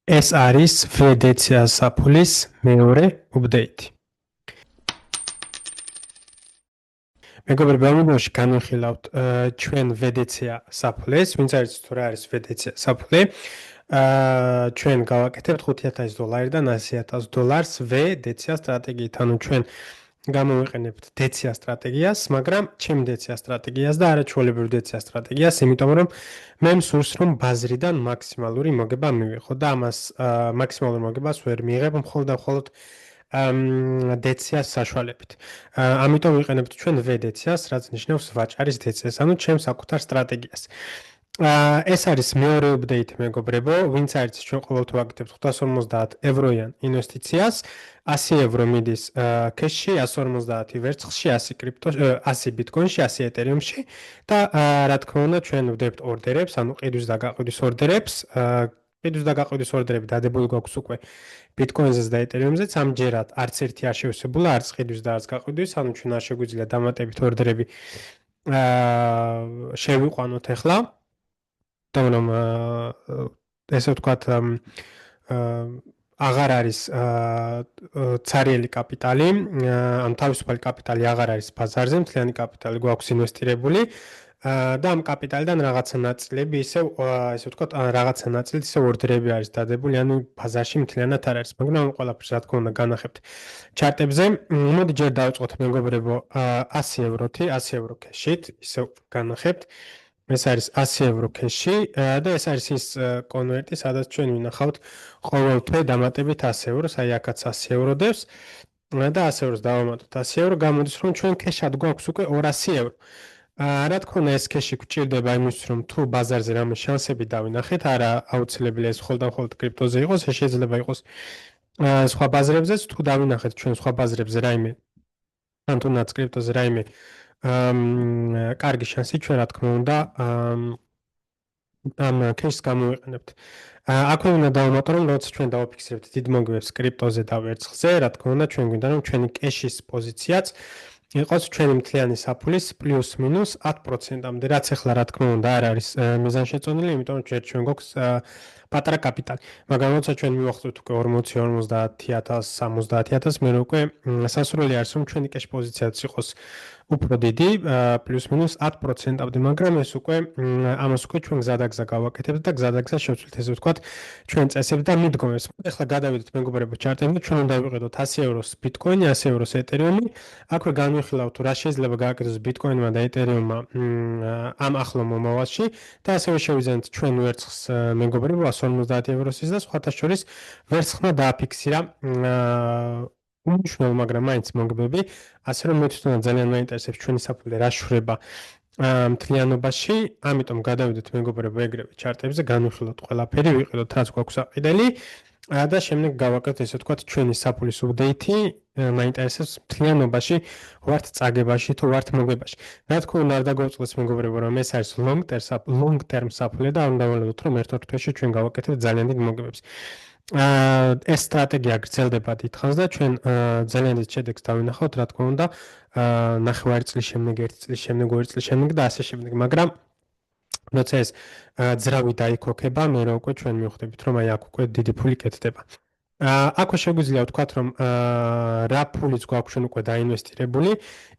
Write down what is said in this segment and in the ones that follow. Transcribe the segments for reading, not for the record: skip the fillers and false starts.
ეს არის VDCA საფულის მეორე უბდეიტი. მეგობრებო, ამ ვიდეოში განვიხილავთ ჩვენ VDCA საფულეს, ვინც არის თუ რა არის VDCA საფულე. ჩვენ გავაკეთებთ $5,000-დან $100,000 VDCA სტრატეგიით, ანუ ჩვენ გამოვიყენებთ DCA სტრატეგიას, მაგრამ ჩემი DCA სტრატეგიას და არაჩვეულებრივ DCA სტრატეგიას, იმიტომ რომ მე მსურს რომ ბაზრიდან მაქსიმალური მოგება მივიღო და ამას მაქსიმალურ მოგებას ვერ მიიღებ მხოლოდ და მხოლოდ DCA-ს საშუალებით. ამიტომ ვიყენებთ ჩვენ VDCA-ს, რაც ნიშნავს ვაჭარის DCA-ს, ანუ ჩემს საკუთარ სტრატეგიას. ეს არის მეორე უბდეიტი, მეგობრებო, ვინც არის ჩვენ ყოველთვის ვაკეთებთ €550 ინვესტიციას, €100 მიდის cash-ში, 150 ვერცხლში, 100 კრიპტოში, 100 ბიტკოინში, 100 ეთერიუმში და რა თქმა უნდა, ჩვენ ვდებთ ორდერებს, ანუ ყიდვის და გაყიდვის ორდერებს. ყიდვის და გაყიდვის ორდერები დადებული გვაქვს უკვე ბიტკოინზეც და ეთერიუმზეც. ამჯერად არც ერთი არ შევსებულა, არც ყიდვის და არც გაყიდვის, ანუ ჩვენ არ შეგვიძლია დამატებით ორდერები შევიყვანოთ ახლა. რომ ესე ვთქვათ, აღარ არის ცარიელი კაპიტალი, ანუ თავისუფალი კაპიტალი აღარ არის ბაზარზე, მთლიანი კაპიტალი გვაქვს ინვესტირებული და ამ კაპიტალიდან რაღაცა ნაწილები ისევ, ესე ვთქვათ, რაღაცა ნაწილი ისევ ორდერები არის დადებული, ანუ ბაზარში მთლიანად არ არის, მაგრამ ამ ყველაფერს რა თქმა უნდა განახებთ ჩარტებზე. მოდი ჯერ დავიწყოთ, მეგობრებო, €100-ით, €100 cash-ით, ისევ განახებთ. ეს არის €100 cash-ი და ეს არის ის კონვერტი, სადაც ჩვენ ვინახავთ ყოველთვე დამატებით €100, აი აქაც €100 დევს და €100-ს დავამატოთ €100, გამოდის რომ ჩვენ cash-ად გვაქვს უკვე €200. რა თქმა უნდა, ეს cash-ი გვჭირდება იმისთვის, რომ თუ ბაზარზე რამე შანსები დავინახეთ, არა აუცილებელია ეს მხოლოდ და მხოლოდ კრიპტოზე იყოს, ეს შეიძლება იყოს სხვა ბაზრებზეც, თუ დავინახეთ ჩვენ სხვა ბაზრებზე რაიმე, ან თუნდაც კრიპტოზე რაიმე კარგი შანსი, ჩვენ რა თქმა უნდა ამ cash-ს გამოვიყენებთ. აქვე უნდა დავამატო, რომ როცა ჩვენ დავაფიქსირებთ დიდ მოგებებს კრიპტოზე და ვერცხლზე, რა თქმა უნდა, ჩვენ გვინდა რომ ჩვენი cash-ის პოზიციაც იყოს ჩვენი მთლიანი საფულის პლუს-მინუს 10%-მდე, რაც ახლა რა თქმა უნდა არ არის მიზანშეწონილი, იმიტომ რომ ჩვენ გვაქვს პატარა კაპიტალი. მაგრამ როცა ჩვენ მივახცევთ უკვე 40, 50,000, 70,000, მე უკვე სასურველი არის რომ ჩვენი cash პოზიციაც იყოს უფრო დიდი, პლუს-მინუს 10%-მდე, მაგრამ ეს უკვე ამას უკვე ჩვენ გზადაგზა გავაკეთებთ და გზადაგზა შევცვლით, ესე ვთქვათ, ჩვენ წესებს და მიდგომებს. ახლა გადავიდეთ, მეგობრებო, ჩარტებზე, ჩვენ უნდა ვიყიდოთ €100 ბიტკოინი, €100 ეთერიუმი. აქვე განვიხილავთ, რა შეიძლება გააკეთოს ბიტკოინმა და ეთერიუმმა ამ ახლო მომავალში და ასევე შევიზანეთ ჩვენ ვერცხლს, მეგობრებო, €150 და სხვათა შორის ვერცხლმა დააფიქსირა უმნიშვნელო, მაგრამ მაინც მოგებები, ასე რომ მე თვითონაც ძალიან მაინტერესებს ჩვენი საფულე რა შვრება მთლიანობაში, ამიტომ გადავიდეთ, მეგობრებო, ეგრევე ჩარტებზე, განვიხილოთ ყველაფერი, ვიყიდოთ რაც გვაქვს აყიდელი და შემდეგ გავაკეთოთ, ესე ვთქვათ, ჩვენი საფულის უბდეიტი. მაინტერესებს მთლიანობაში ვართ წაგებაში თუ ვართ მოგებაში. რა თქმა უნდა, არ დაგვაწყდეს, მეგობრებო, რომ ეს არის long term საფულე და არ უნდა ველოდოთ, რომ ერთ-ორ თვეში ჩვენ გავაკეთებთ ძალიან დიდ მოგებებს. ეს სტრატეგია გრძელდება დიდხანს და ჩვენ ძალიან დიდ შედეგს დავინახავთ, რა თქმა უნდა, ნახევარი წლის შემდეგ, ერთი წლის შემდეგ, ორი წლის შემდეგ და ასე შემდეგ, მაგრამ როცა ეს ძრავი დაიქოქება, მე რა უკვე ჩვენ მივხვდებით, რომ აი აქ უკვე დიდი ფული კეთდება. აქვე შეგვიძლია ვთქვათ, რომ რა ფულიც გვაქვს ჩვენ უკვე დაინვესტირებული,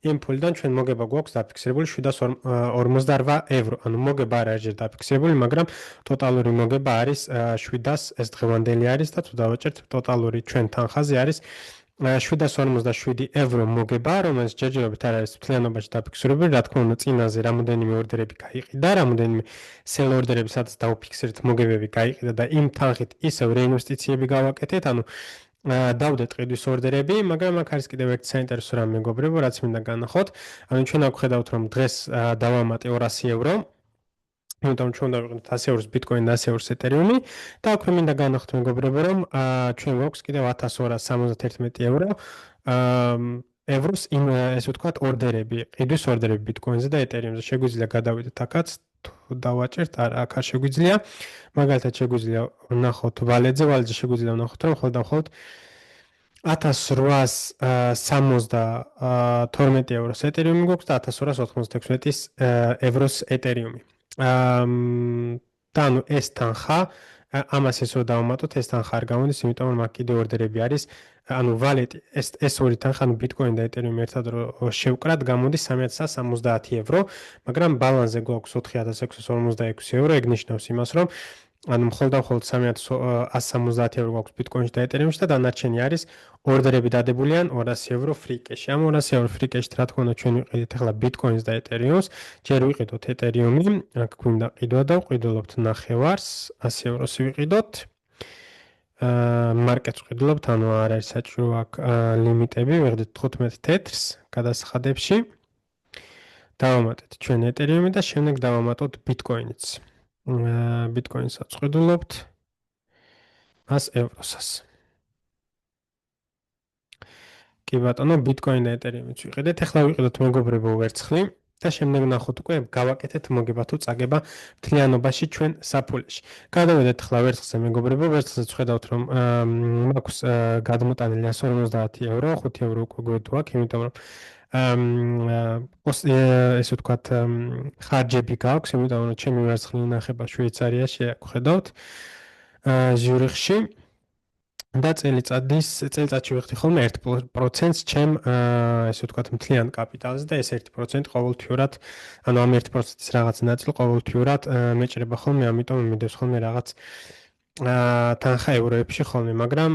იმ ფულიდან ჩვენ მოგება გვაქვს დაფიქსირებული €748, ანუ მოგება არ არის ჯერ დაფიქსირებული, მაგრამ ტოტალური მოგება არის 700, ეს დღევანდელი არის და თუ დავაჭერთ ტოტალური ჩვენ თანხაზე არის €757 მოგება, რომელიც ჯერჯერობით არ არის მთლიანობაში დაფიქსირებული, რა თქმა უნდა, წინაზე რამოდენიმე ორდერები გაიყიდა, რამოდენიმე sell ორდერები, სადაც დავფიქსირეთ მოგებები გაიყიდა და იმ თანხით ისევ რეინვესტიციები გავაკეთეთ, ანუ დავდეთ ყიდვის ორდერები, მაგრამ აქ არის კიდევ ერთი საინტერესო რამ, მეგობრებო, რაც მინდა განახოთ. ანუ ჩვენ აქ ხედავთ, რომ დღეს დავამატე €200, იმიტომ ჩვენ უნდა ვიყიდოთ €100 ბიტკოინი და €100 ეთერიუმი და აქვე მინდა განახოთ, მეგობრებო, რომ ჩვენ გვაქვს კიდევ €1,271 ევროს იმ, ესე ვთქვათ, ორდერები, ყიდვის ორდერები ბიტკოინზე და ეთერიუმზე. შეგვიძლია გადავიდეთ აქაც, თუ დავაჭერთ, არა, აქ არ შეგვიძლია. მაგალითად, შეგვიძლია ვნახოთ ვალეტზე შეგვიძლია ვნახოთ, რომ მხოლოდ და მხოლოდ €1,272 ეთერიუმი გვაქვს და €1,296 ევროს ეთერიუმი. და ანუ ეს თანხა ამას ესო დავუმატოთ, ეს თანხა არ გამოდის, იმიტომ რომ აქ კიდე ორდერები არის. ანუ ვალეტი, ეს ორი თანხა, ანუ ბიტკოინი და ეთერიუმი ერთად რო შევკრათ, გამოდის 3170 евро, მაგრამ ბალანსზე გვაქვს 4656 евро, ეგ ნიშნავს იმას, რომ ანუ მხოლოდ 3170 евро გვაქვს ბიტკოინში და ეთერიუმში და დანარჩენი არის ორდერები დადებული ან 200 евро free cash. ამ 200 евро free cash-ით რა თქმა უნდა ჩვენ ვიყიდით ახლა ბიტკოინს და ეთერიუმს. ჯერ ვიყიდოთ ეთერიუმი, აქ გვინდა ყიდვა და ვყიდულობთ 9 100 ევროს ვიყიდოთ. მარკეტს ვყიდულობთ, ანუ არ არის საჭირო აქ ლიმიტები, ვიღდით 15 თეთრს გადასახადებში. დავამატეთ ჩვენ ეთერიუმი და შემდეგ დავამატოთ ბიტკოინიც. ბიტკოინსაც ვყიდულობთ 100 ევროსას. კი ბატონო, ბიტკოინი და ეთერიუმიც ვიყიდეთ. ახლა ვიყიდოთ მეგობრებო ვერცხლი და შემდეგ ნახოთ უკვე გავაკეთეთ მოგება თუ წაგება მთლიანობაში ჩვენ საფულეში. გადავედეთ ახლა ვერცხლზე მეგობრებო, ვერცხლზეც ხედავთ რომ მაქვს გადმოტანილი 150 евро, 5 евро უკვე გვეთუ აქ, იმიტომ რომ ესე ვთქვათ ხარჯები გაქვს, იმიტომ რომ ჩემი ვერცხლი ინახება შვეიცარიაში, აქ ხედავთ ზიურიხში. და წელიწადში ვიხდი ხოლმე 1%-ს ჩემ ესე ვთქვათ მთლიან კაპიტალზე და ეს 1% ყოველთვიურად, ანუ ამ 1%-ის რაღაც ნაწილი ყოველთვიურად მეჭრება ხოლმე, ამიტომ მიდევს ხოლმე რაღაც თანხა ევროებში ხოლმე, მაგრამ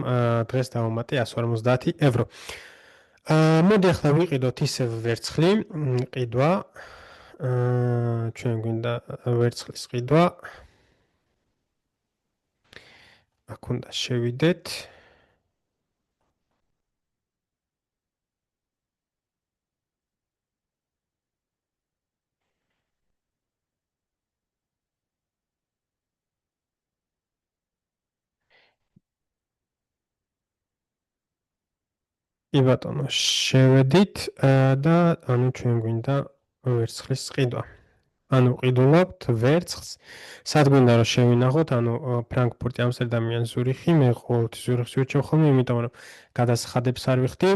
დღეს დავამატე 150 евро. მოდი ახლა ვიყიდოთ ისევ ვერცხლი, ყიდვა. ჩვენ გვინდა ვერცხლის ყიდვა. აქ უნდა შევიდეთ. კი ბატონო, შევედით და ანუ ჩვენ გვინდა ვერცხლის ყიდვა. ანუ ყიდულობთ ვერცხლს. სად გვინდა რომ შევინახოთ, ანუ ფრანკფურტი, ამსტერდამი ან ზურიხი, მე ყოველთვის ზურიხს ვირჩევ ხოლმე, იმიტომ რომ გადასახადებს არ ვიხდი.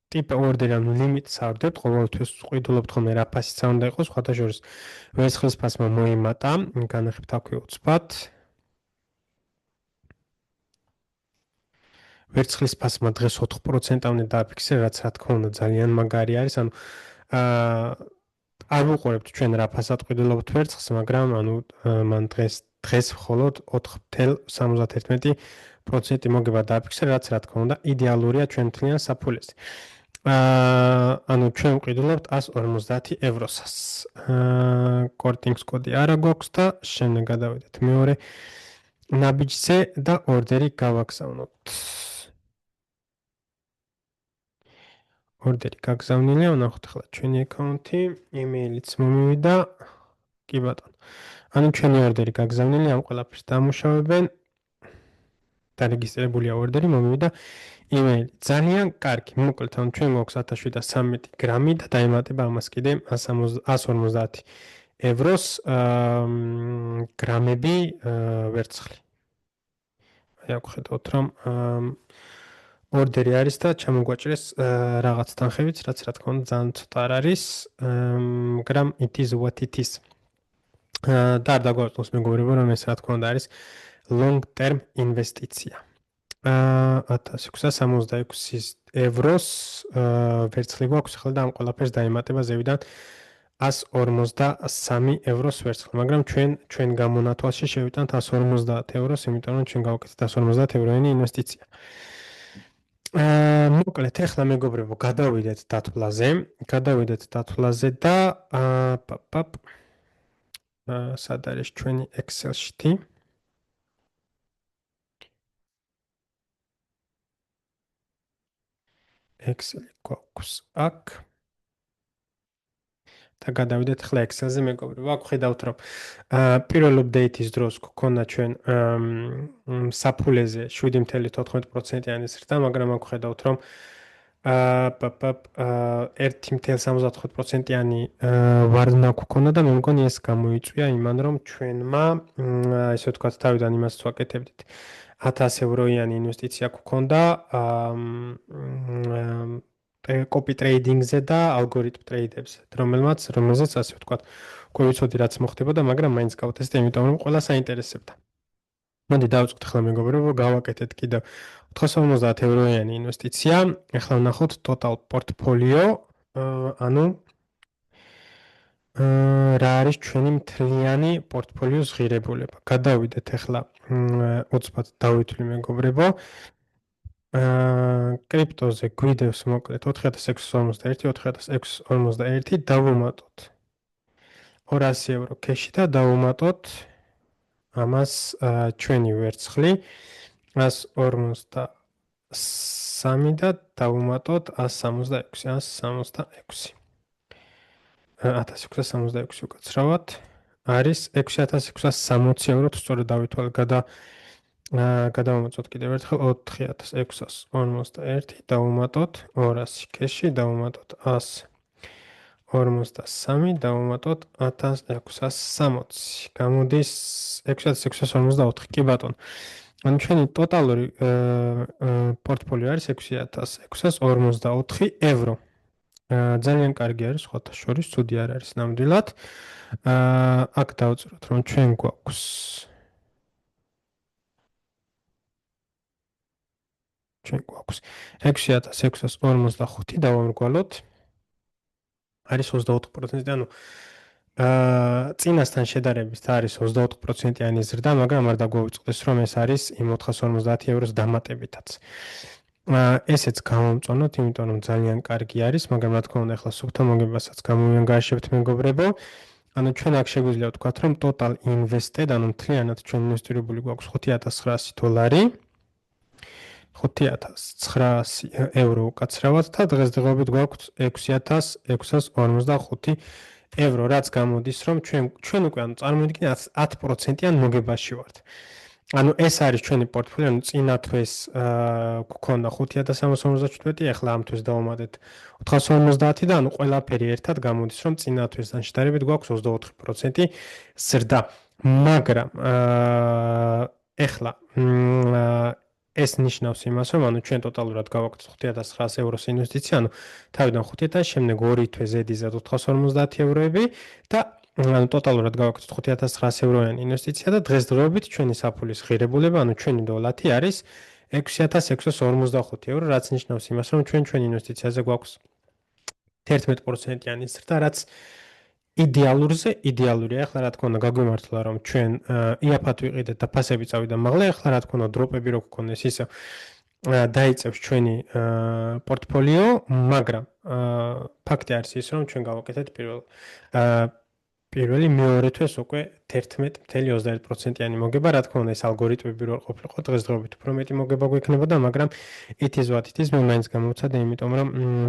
ტიპ ორდერი, ანუ ლიმიტს არ ვდებთ, ყოველთვის ყიდულობთ ხოლმე რა ფასიც უნდა იყოს, სხვათა შორის ვერცხლის ფასმა მოიმატა, განახებთ აქვე უცბად. ვერცხლის ფასმა დღეს 4%-ამდე დააფიქსირა, რაც რა თქმა უნდა ძალიან მაგარი არის, ანუ არ ვუყურებთ ჩვენ რა ფასად ყიდულობთ ვერცხლს, მაგრამ ანუ მან დღეს მხოლოდ 4.71% მოგება დააფიქსირა, რაც რა თქმა უნდა იდეალურია ჩვენ მთლიან საფულეზე. ანუ ჩვენ ვყიდულობთ 150 ევროსას. კორტინგს კოდი არა გვაქვს და შემდეგ გადავიდეთ მეორე ნაბიჯზე და ორდერი გავაგზავნოთ. ორდერი გაგზავნილია, ვნახოთ ახლა ჩვენი აკაუნთი, იმეილიც მომივიდა. კი ბატონო. ანუ ჩვენი ორდერი გაგზავნილი, ამ ყველაფერს დამუშავებენ. დარეგისტრირებულია ორდერი, მომივიდა იმეილი. ძალიან კარგი. მოკლედ, ანუ ჩვენ გვაქვს 1713 გრამი და დაემატება ამას კიდე 150 ევროს გრამები ვერცხლი. აი აქ ხედავთ რომ ორდერი არის და ჩამოგვაჭრეს რაღაც თანხებიც, რაც რა თქმა უნდა ძალიან ცოტა არ არის, მაგრამ it is what it is. და არ დაგვაწყოს მეგობრებო, რომ ეს რა თქმა უნდა არის long term ინვესტიცია. 1666 ევროს ვერცხლი გვაქვს ახლა და ამ ყველაფერს დაემატება ზევიდან 153 ევროს ვერცხლი, მაგრამ ჩვენ გამონათვალში შევიტანთ 150 ევროს, იმიტომ რომ ჩვენ გავაკეთეთ 150 ევროიანი ინვესტიცია. მოკლედ, ახლა მეგობრებო, გადავიდეთ დათვლაზე და სად არის ჩვენი Excel sheet-ი? Excel-ი გვაქვს აქ. და გადავიდეთ ახლა Excel-ზე მეგობრებო, აქ ხედავთ რომ პირველ update-ის დროს გქონდა ჩვენ საფულეზე 7.14%-იანი ზრდა, მაგრამ აქ ხედავთ რომ 1.75%-იანი ვარდნა გქონდა და მე მგონი ეს გამოიწვია იმან რომ ჩვენმა ესე ვთქვათ თავიდან იმას ვაკეთებდით 1000 ევროიანი ინვესტიცია გქონდა copy trading-ზე და algorithm trade-ებზე, რომელზეც ასე ვთქვათ უკვე ვიცოდი რაც მოხდებოდა, მაგრამ მაინც გავტესტე, იმიტომ რომ ყველა საინტერესებდა. მოდი დავწყოთ ახლა მეგობრებო, გავაკეთეთ კიდევ 450 ევროიანი ინვესტიცია. ახლა ვნახოთ total portfolio, ანუ რა არის ჩვენი მთლიანი პორტფოლიოს ღირებულება. გადავიდეთ ახლა უცბად დავითვლი მეგობრებო. კრიპტოზე გვიდევს მოკლედ 4641, 4641 დავუმატოთ 200 евро кэში და დავუმატოთ ამას ჩვენი ვერცხლი 153 და დავუმატოთ 166. 1666 უკაცრავად არის 6660 евро, თუ სწორად დავითვალ გადავამოწოთ კიდევ ერთხელ 4641 დავუმატოთ 200 кэში, დავუმატოთ 153 დავუმატოთ 1660. გამოდის 6654. კი ბატონო. ანუ ჩვენი ტოტალური პორტფოლიო არის 6654 евро. ძალიან კარგი არის, სხვათა შორის, ცუდი არ არის ნამდვილად. აქ დავწეროთ, რომ ჩვენ გვაქვს 6645 დავამრგვალოთ. არის 24%, ანუ წინასთან შედარებით არის 24%-იანი ზრდა, მაგრამ არ დაგვაუწყდეს, რომ ეს არის იმ 450 ევროს დამატებითაც. ესეც გამომწონოთ, იმიტომ რომ ძალიან კარგი არის, მაგრამ რა თქმა უნდა, ახლა სუფთა მოგებასაც გამოვიანგაშებთ მეგობრებო. ანუ ჩვენ აქ შეგვიძლია ვთქვათ, რომ total invested, ანუ მთლიანად ჩვენ ინვესტირებული გვაქვს $5900. 5900 евро უკაცრავად და დღესდღეობით გვაქვს 6645 евро, რაც გამოდის, რომ ჩვენ უკვე ანუ წარმოვიდგინეთ 10%-იან მოგებაში ვართ. ანუ ეს არის ჩვენი პორტფოლიო, ანუ წინა თვეს გვქონდა 5657, ახლა ამ თვეს დავუმატეთ 450 და ანუ ყველაფერი ერთად გამოდის, რომ წინა თვესთან შედარებით გვაქვს 24% ზრდა. მაგრამ ახლა ეს ნიშნავს იმას, რომ ანუ ჩვენ ტოტალურად გავაკეთეთ 5900 ევროს ინვესტიცია, ანუ თავიდან 5000, შემდეგ 2 თვე ზედიზად 450 ევროები და ანუ ტოტალურად გავაკეთეთ 5900 ევროიანი ინვესტიცია და დღესდღეობით ჩვენი საფულის ღირებულება, ანუ ჩვენი დოლარი არის 6645 евро, რაც ნიშნავს იმას, რომ ჩვენ ინვესტიციაზე გვაქვს 11%-იანი ზრდა, რაც იდეალურია. ახლა რა თქმა უნდა გაგვიმართლა, რომ ჩვენ იაფად ვიყიდეთ და ფასები წავიდა მაღლა, ახლა რა თქმა უნდა დროპები რო გქონდეს ისე დაიწევს ჩვენი პორტფოლიო, მაგრამ ფაქტი არის ის, რომ ჩვენ გავაკეთეთ პირველი მეორე თვეს უკვე 11.21%-იანი მოგება, რა თქმა უნდა ეს ალგორითმები რო ყოფილიყო დღესდღეობით უფრო მეტი მოგება გვექნებოდა, მაგრამ it is what it is, მე მაინც გამოვცადე, იმიტომ რომ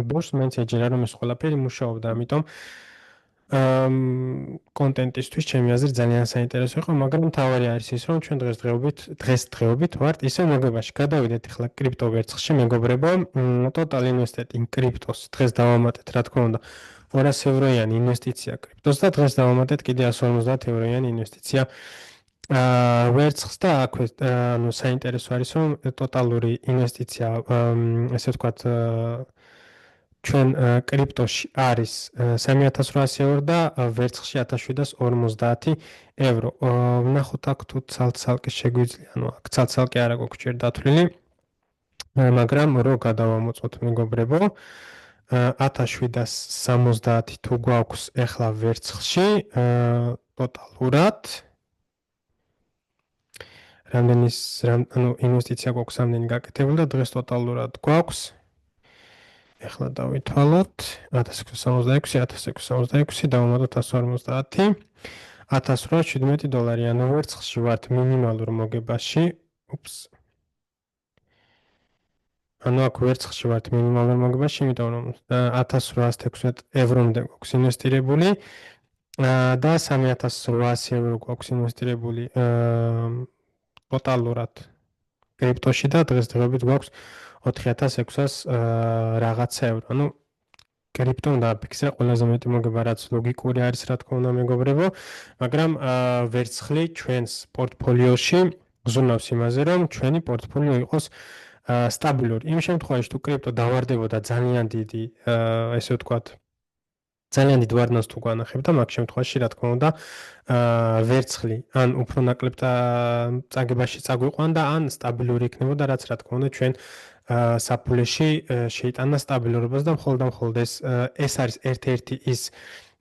ბურს მაინც ეჯერა რომ ეს ყველაფერი მუშაობდა, ამიტომ კონტენტისთვის ჩემი აზრით ძალიან საინტერესო იყო, მაგრამ თავარი არის ის, რომ ჩვენ დღესდღეობით ვართ ისე მოგებაში. გადავიდეთ ახლა კრიპტო ვერცხლში, მეგობრებო, total invested in cryptos დღეს დავამატეთ, რა თქმა უნდა, 200 ევროიანი ინვესტიცია კრიპტოს და დღეს დავამატეთ კიდე 150 ევროიანი ინვესტიცია ვერცხლს და აქვე ანუ საინტერესო არის, რომ ტოტალური ინვესტიცია, ესე ვთქვათ, ჩვენ კრიპტოში არის 3800 евро და ვერცხლში 1750 евро. ვნახოთ აქ თუ ცალ-ცალკე შეგვიძლია, ანუ აქ ცალ-ცალკე არა გვაქვს ჯერ დათვლილი, მაგრამ რო გადავამოწოთ მეგობრებო, 1770 თუ გვაქვს ახლა ვერცხლში ტოტალურად ანუ ინვესტიცია გვაქვს რამდენი გაკეთებული და დღეს ტოტალურად გვაქვს ახლა დავითვალოთ 1666 დავუმატოთ 150 $1817, ანუ ვერცხლში ვართ მინიმალურ მოგებაში. ანუ აქ ვერცხლში ვართ მინიმალურ მოგებაში, იმიტომ რომ 1816 ევრომდე გვაქვს ინვესტირებული და 3800 евро გვაქვს ინვესტირებული ტოტალურად კრიპტოში და დღესდღეობით გვაქვს 4600 რაღაცა евро. ანუ კრიპტომ დააფიქსირა ყველაზე მეტი მოგება, რაც ლოგიკური არის, რა თქმა უნდა მეგობრებო, მაგრამ ვერცხლი ჩვენს პორტფოლიოში გზნობს იმაზე, რომ ჩვენი პორტფოლიო იყოს სტაბილური. იმ შემთხვევაში თუ კრიპტო დავარდებოდა ძალიან დიდი, ესე ვთქვათ, ძალიან დიდ ვარდნას თუ განახებ და მაგ შემთხვევაში რა თქმა უნდა ვერცხლი ან უფრო ნაკლებ წაგებაში წაგვიყვან და ან სტაბილური იქნებოდა რაც რა თქმა უნდა ჩვენ საფულეში შეიტანა სტაბილურობას და მხოლოდ და მხოლოდ ეს არის ერთ-ერთი ის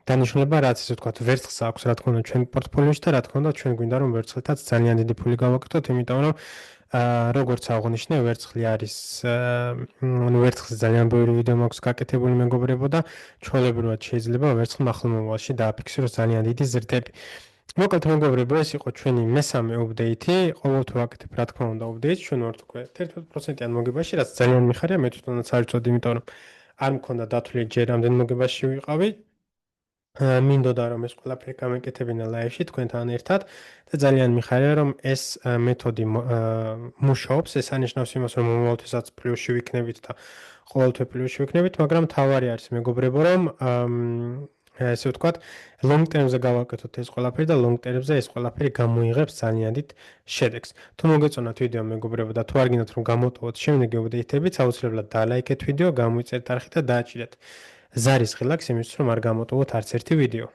დანიშნულება რაც ისე ვთქვათ ვერცხლს აქვს რა თქმა უნდა ჩვენ პორტფოლიოში და რა თქმა უნდა ჩვენ გვინდა რომ ვერცხლითაც ძალიან დიდი ფული გავაკეთოთ იმიტომ რომ როგორც აღნიშნე ვერცხლი არის ანუ ვერცხლის ძალიან ბევრი ვიდეო მაქვს გაკეთებული მეგობრებო და ჩვეულებრივად შეიძლება ვერცხლმა ახალ მომავალში დააფიქსიროს ძალიან დიდი ზრდები. მოკლედ მეგობრებო ეს იყო ჩვენი მესამე აპდეიტი. ყოველთვის ვაკეთებ რა თქმა უნდა აპდეიტს ჩვენ ვართ უკვე 11%-იან მოგებაში, რაც ძალიან მიხარია, მე თვითონაც არ ვიცოდი, იმიტომ რომ არ მქონდა დათვლილი ჯერ რამდენ მოგებაში ვიყავი. მინდოდა რომ ეს ყველაფერი გამეკეთებინა ლაივში თქვენთან ერთად და ძალიან მიხარია რომ ეს მეთოდი მუშაობს. ეს ანიშნავს იმას რომ მომავალთვისაც პლუსში ვიქნებით და ყოველთვის პლუსში ვიქნებით, მაგრამ თავარი არის მეგობრებო რომ ესე ვთქვათ long term-ზე გავაკეთოთ ეს ყველაფერი და long term-ზე ეს ყველაფერი გამოიღებს ძალიან დიდ შედეგს. თუ მოგეწონათ ვიდეო მეგობრებო და თუ არ გინდათ რომ გამოტოვოთ შემდეგი აპდეიტებიც, აუცილებლად დალაიქეთ ვიდეო, გამოიწერთ არხი და დააჭირეთ ზარის ღილაკს იმისთვის რომ არ გამოტოვოთ არც ერთი ვიდეო.